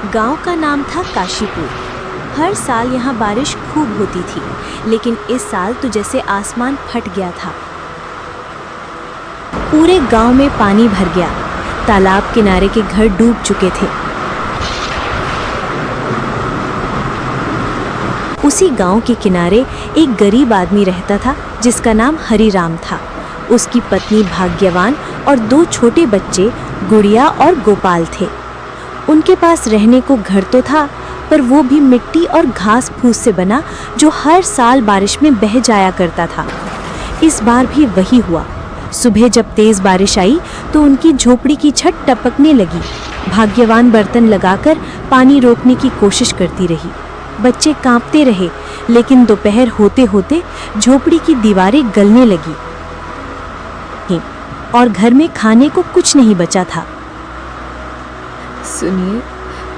गांव का नाम था काशीपुर। हर साल यहाँ बारिश खूब होती थी, लेकिन इस साल तो जैसे आसमान फट गया था। पूरे गांव में पानी भर गया। तालाब किनारे के घर डूब चुके थे। उसी गांव के किनारे एक गरीब आदमी रहता था जिसका नाम हरिराम था। उसकी पत्नी भाग्यवान और 2 छोटे बच्चे गुड़िया और गोपाल थे। उनके पास रहने को घर तो था, पर वो भी मिट्टी और घास फूस से बना, जो हर साल बारिश में बह जाया करता था। इस बार भी वही हुआ। सुबह जब तेज बारिश आई तो उनकी झोपड़ी की छत टपकने लगी। भाग्यवान बर्तन लगाकर पानी रोकने की कोशिश करती रही। बच्चे कांपते रहे, लेकिन दोपहर होते होते झोपड़ी की दीवारें गलने लगी और घर में खाने को कुछ नहीं बचा था। सुनिए,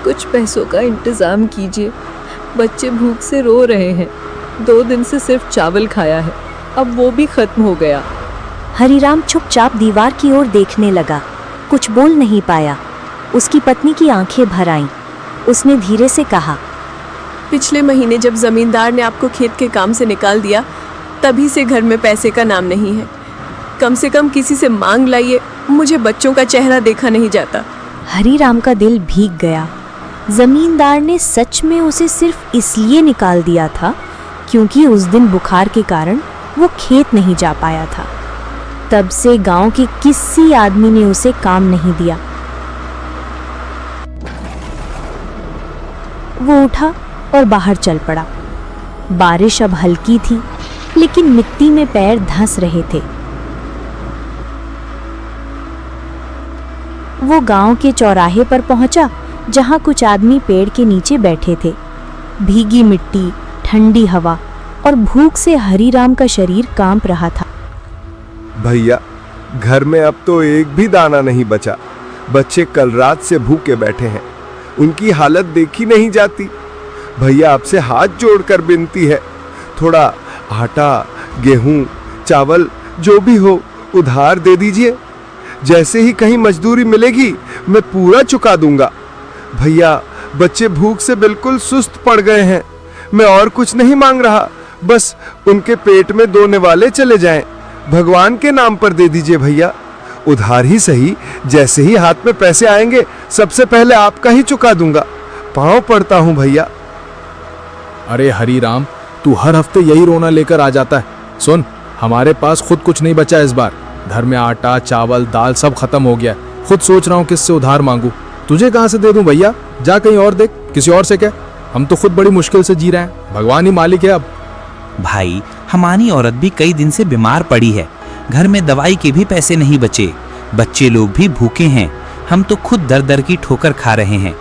कुछ पैसों का इंतजाम कीजिए। बच्चे भूख से रो रहे हैं। 2 दिन से सिर्फ चावल खाया है, अब वो भी खत्म हो गया। हरिराम चुपचाप दीवार की ओर देखने लगा। कुछ बोल नहीं पाया। उसकी पत्नी की आंखें भर आईं। उसने धीरे से कहा, पिछले महीने जब जमींदार ने आपको खेत के काम से निकाल दिया, तभी से घर में पैसे का नाम नहीं है। कम से कम किसी से मांग लाइए, मुझे बच्चों का चेहरा देखा नहीं जाता। हरिराम का दिल भीग गया। जमींदार ने सच में उसे सिर्फ इसलिए निकाल दिया था क्योंकि उस दिन बुखार के कारण वो खेत नहीं जा पाया था। तब से गांव के किसी आदमी ने उसे काम नहीं दिया। वो उठा और बाहर चल पड़ा। बारिश अब हल्की थी, लेकिन मिट्टी में पैर धंस रहे थे। वो गांव के चौराहे पर पहुंचा, जहां कुछ आदमी पेड़ के नीचे बैठे थे। भीगी मिट्टी, ठंडी हवा और भूख से हरिराम का शरीर कांप रहा था। भैया, घर में अब तो एक भी दाना नहीं बचा। बच्चे कल रात से भूखे बैठे हैं। उनकी हालत देखी नहीं जाती। भैया, आपसे हाथ जोड़कर विनती है, थोड़ा आटा, गेहूं, चावल जो भी हो उधार दे दीजिए। जैसे ही कहीं मजदूरी मिलेगी मैं पूरा चुका दूंगा। भैया, बच्चे भूख से बिल्कुल सुस्त पड़ गए हैं। मैं और कुछ नहीं मांग रहा, बस उनके पेट में 2 निवाले चले जाएं। भगवान के नाम पर दे दीजिए भैया। उधार ही सही, जैसे ही हाथ में पैसे आएंगे सबसे पहले आपका ही चुका दूंगा। पांव पड़ता हूं भैया। अरे हरिराम, तू हर हफ्ते यही रोना लेकर आ जाता है। सुन, हमारे पास खुद कुछ नहीं बचा इस बार। घर में आटा, चावल, दाल सब खत्म हो गया। खुद सोच रहा हूँ किससे उधार मांगू। तुझे कहाँ से दे दूं भैया? जा कहीं और देख, किसी और से कह। हम तो खुद बड़ी मुश्किल से जी रहे हैं। भगवान ही मालिक है अब। भाई, हमारी औरत भी कई दिन से बीमार पड़ी है। घर में दवाई के भी पैसे नहीं बचे। बच्चे लोग भी भूखे हैं। हम तो खुद दर दर की ठोकर खा रहे हैं।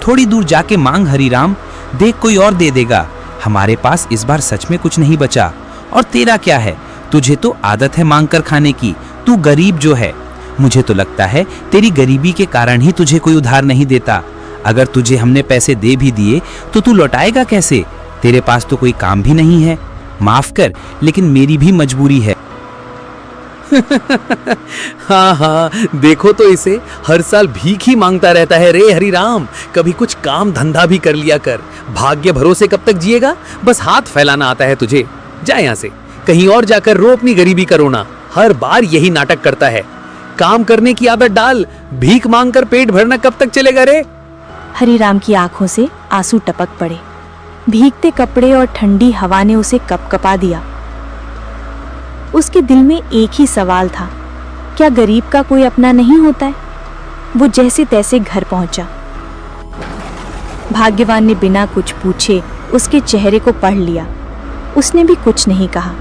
थोड़ी दूर जाके मांग हरिराम, देख कोई और दे देगा। हमारे पास इस बार सच में कुछ नहीं बचा। और तेरा क्या है, तुझे तो आदत है मांग कर खाने की। तू गरीब जो है। मुझे तो लगता है तेरी गरीबी के कारण ही तुझे कोई उधार नहीं देता। अगर तुझे हमने पैसे दे भी दिए तो तू लौटाएगा कैसे? तेरे पास तो कोई काम भी नहीं है। माफ कर, लेकिन मेरी भी मजबूरी है। हाँ हाँ, देखो तो इसे, हर साल भीख ही मांगता रहता है रे हरिराम। कभी कुछ काम धंधा भी कर लिया कर। भाग्य भरोसे कब तक जिएगा? बस हाथ फैलाना आता है तुझे। जा यहाँ से, कहीं और जाकर रो अपनी गरीबी का रोना। हर बार यही नाटक करता है। काम करने की आदत डाल। भीख मांगकर पेट भरना कब तक चलेगा रे? हरिराम की आंखों से आंसू टपक पड़े। भीगते कपड़े और ठंडी हवा ने उसे कपकपा दिया। उसके दिल में एक ही सवाल था, क्या गरीब का कोई अपना नहीं होता है? वो जैसे तैसे घर पहुंचा। भाग्यवान ने बिना कुछ पूछे उसके चेहरे को पढ़ लिया। उसने भी कुछ नहीं कहा।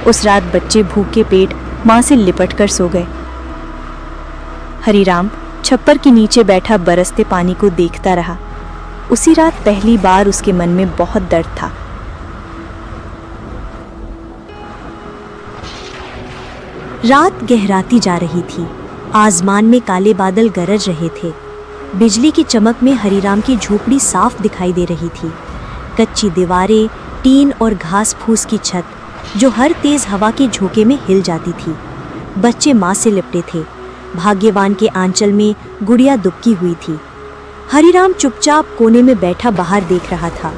उस रात बच्चे भूखे पेट मां से लिपट कर सो गए। हरिराम छप्पर के नीचे बैठा बरसते पानी को देखता रहा। उसी रात पहली बार उसके मन में बहुत दर्द था। रात गहराती जा रही थी। आसमान में काले बादल गरज रहे थे। बिजली की चमक में हरिराम की झोपड़ी साफ दिखाई दे रही थी। कच्ची दीवारें, टीन और घास फूस की छत जो हर तेज हवा के झोंके में हिल जाती थी। बच्चे मां से लिपटे थे। भाग्यवान के आंचल में गुड़िया दुबकी हुई थी। हरिराम चुपचाप कोने में बैठा बाहर देख रहा था।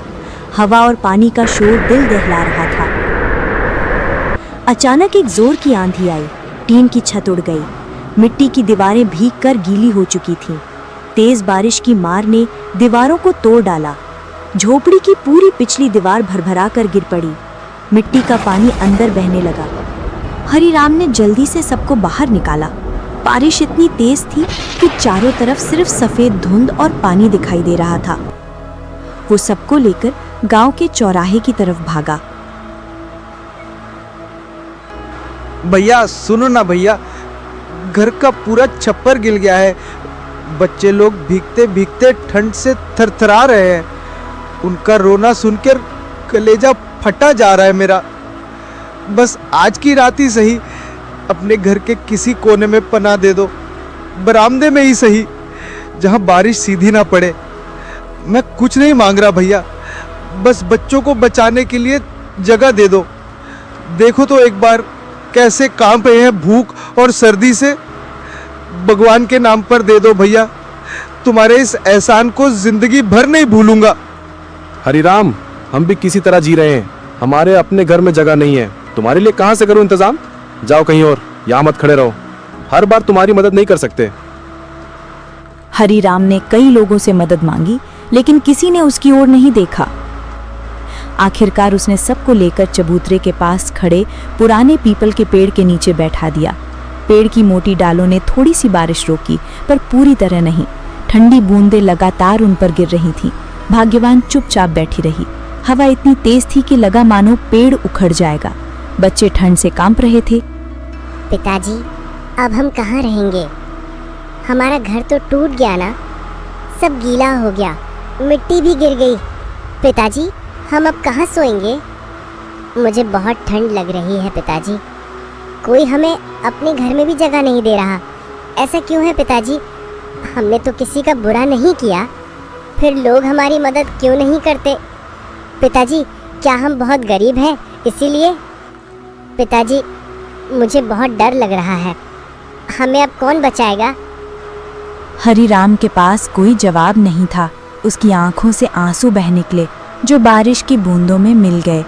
हवा और पानी का शोर दिल दहला रहा था। अचानक एक जोर की आंधी आई। टीन की छत उड़ गई। मिट्टी की दीवारें भीगकर गीली हो चुकी थीं। तेज बारिश की मार ने दीवारों को तोड़ डाला। झोपड़ी की पूरी पिछली दीवार भरभरा कर गिर पड़ी। मिट्टी का पानी अंदर बहने लगा। हरिराम ने जल्दी से सबको बाहर निकाला। बारिश इतनी तेज थी कि चारों तरफ सिर्फ सफेद धुंध और पानी दिखाई दे रहा था। वो सबको लेकर गांव के चौराहे की तरफ भागा। भैया सुनो ना भैया, घर का पूरा छप्पर गिर गया है। बच्चे लोग भीगते भीगते ठंड से थरथरा रहे हैं। उनका रोना सुनकर कलेजा फटा जा रहा है मेरा। बस आज की रात ही सही अपने घर के किसी कोने में पनाह दे दो, बरामदे में ही सही, जहां बारिश सीधी ना पड़े। मैं कुछ नहीं मांग रहा भैया, बस बच्चों को बचाने के लिए जगह दे दो। देखो तो एक बार कैसे कांप रहे हैं भूख और सर्दी से। भगवान के नाम पर दे दो भैया, तुम्हारे इस एहसान को जिंदगी भर नहीं भूलूंगा। हरिराम, हम भी किसी तरह जी रहे हैं। हमारे अपने घर में जगह नहीं है। तुम्हारे लिए कहाँ से करूं इंतजाम? जाओ कहीं और, यहाँ मत खड़े रहो। हर बार तुम्हारी मदद नहीं कर सकते। हरिराम ने कई लोगों से मदद मांगी, लेकिन किसी ने उसकी ओर नहीं देखा। आखिरकार उसने सबको लेकर चबूतरे के पास खड़े पुराने पीपल के पेड़ के नीचे बैठा दिया। पेड़ की मोटी डालों ने थोड़ी सी बारिश रोकी, पर पूरी तरह नहीं। ठंडी बूंदें लगातार उन पर गिर रही थीं। भाग्यवान चुपचाप बैठी रही। हवा इतनी तेज थी कि लगा मानो पेड़ उखड़ जाएगा। बच्चे ठंड से कांप रहे थे। पिताजी, अब हम कहाँ रहेंगे? हमारा घर तो टूट गया ना, सब गीला हो गया, मिट्टी भी गिर गई। पिताजी, हम अब कहाँ सोएंगे? मुझे बहुत ठंड लग रही है पिताजी। कोई हमें अपने घर में भी जगह नहीं दे रहा। ऐसा क्यों है पिताजी? हमने तो किसी का बुरा नहीं किया, फिर लोग हमारी मदद क्यों नहीं करते? पिताजी, क्या हम बहुत गरीब हैं इसीलिए? पिताजी, मुझे बहुत डर लग रहा है। हमें अब कौन बचाएगा? हरिराम के पास कोई जवाब नहीं था। उसकी आंखों से आंसू बह निकले, जो बारिश की बूंदों में मिल गए।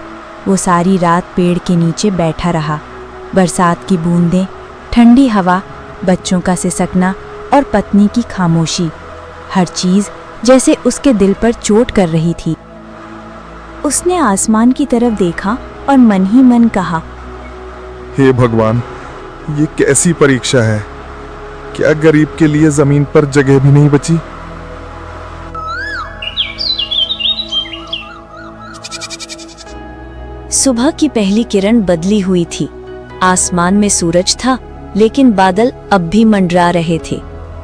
वो सारी रात पेड़ के नीचे बैठा रहा। बरसात की बूंदें, ठंडी हवा, बच्चों का सिसकना और पत्नी की खामोशी, हर चीज जैसे उसके दिल पर चोट कर रही थी। उसने आसमान की तरफ देखा और मन ही मन कहा, हे भगवान, ये कैसी परीक्षा है? क्या गरीब के लिए जमीन पर जगह भी नहीं बची? सुबह की पहली किरण बदली हुई थी। आसमान में सूरज था, लेकिन बादल अब भी मंडरा रहे थे।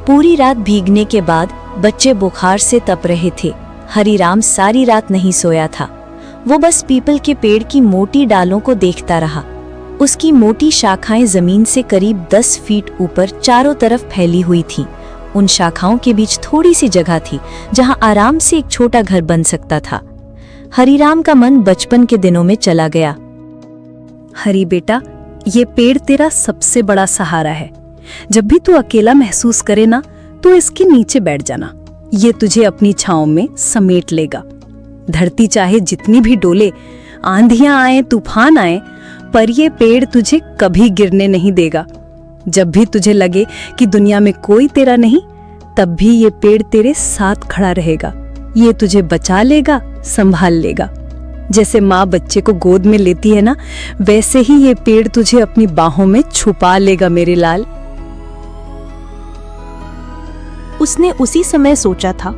पूरी रात भीगने के बाद बच्चे बुखार से तप रहे थे। हरिराम सारी रात नहीं सोया था। वो बस पीपल के पेड़ की मोटी डालों को देखता रहा। उसकी मोटी शाखाएं जमीन से करीब 10 फीट ऊपर चारों तरफ फैली हुई थीं। उन शाखाओं के बीच थोड़ी सी जगह थी, जहां आराम से एक छोटा घर बन सकता था। हरिराम का मन बचपन के दिनों में चला गया। हरी बेटा, ये पेड़ तेरा सबसे बड़ा सहारा है। जब भी तू अकेला महसूस करे ना, तो इसके नीचे बैठ जाना। ये तुझे अपनी छांव में समेट लेगा। धरती चाहे जितनी भी डोले, आंधियां आए, तूफान आए, पर ये पेड़ तुझे कभी गिरने नहीं देगा। जब भी तुझे लगे कि दुनिया में कोई तेरा नहीं, तब भी ये पेड़ तेरे साथ खड़ा रहेगा। ये तुझे बचा लेगा, संभाल लेगा। जैसे माँ बच्चे को गोद में लेती है ना, वैसे ही ये पेड़ तुझे अपनी बाहों में छुपा लेगा मेरे लाल। उसने उसी समय सोचा था,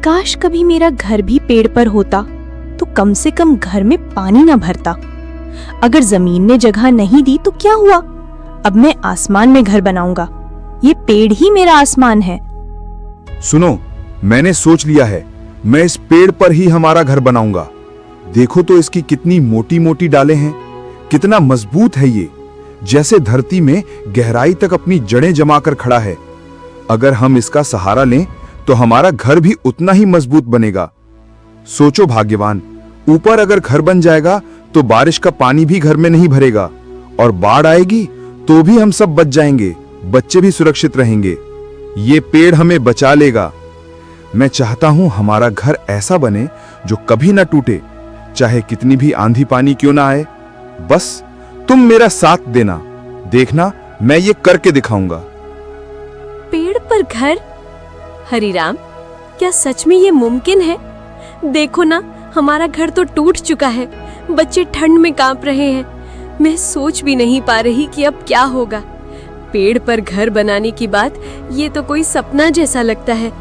काश कभी मेरा घर भी पेड़ पर होता, तो कम से कम घर में पानी ना भरता। अगर जमीन ने जगह नहीं दी तो क्या हुआ? अब मैं आसमान में घर बनाऊंगा। ये पेड़ ही मेरा आसमान है। सुनो, मैंने सोच लिया है, मैं इस पेड़ पर ही हमारा घर बनाऊंगा। देखो तो इसकी कितनी मोटी मोटी डालें हैं, कितना मजबूत है ये, जैसे धरती में गहराई तक अपनी जड़ें जमाकर खड़ा है। अगर हम इसका सहारा लें तो हमारा घर भी उतना ही मजबूत बनेगा। सोचो भाग्यवान, ऊपर अगर घर बन जाएगा तो बारिश का पानी भी घर में नहीं भरेगा, और बाढ़ आएगी तो भी हम सब बच जाएंगे, बच्चे भी सुरक्षित रहेंगे। ये पेड़ हमें बचा लेगा। मैं चाहता हूं हमारा घर ऐसा बने जो कभी ना टूटे, चाहे कितनी भी आंधी पानी क्यों ना आए। बस तुम मेरा साथ देना, देखना मैं ये करके दिखाऊंगा। पेड़ पर घर? हरिराम, क्या सच में ये मुमकिन है? देखो ना, हमारा घर तो टूट चुका है, बच्चे ठंड में कांप रहे हैं। मैं सोच भी नहीं पा रही कि अब क्या होगा। पेड़ पर घर बनाने की बात, ये तो कोई सपना जैसा लगता है।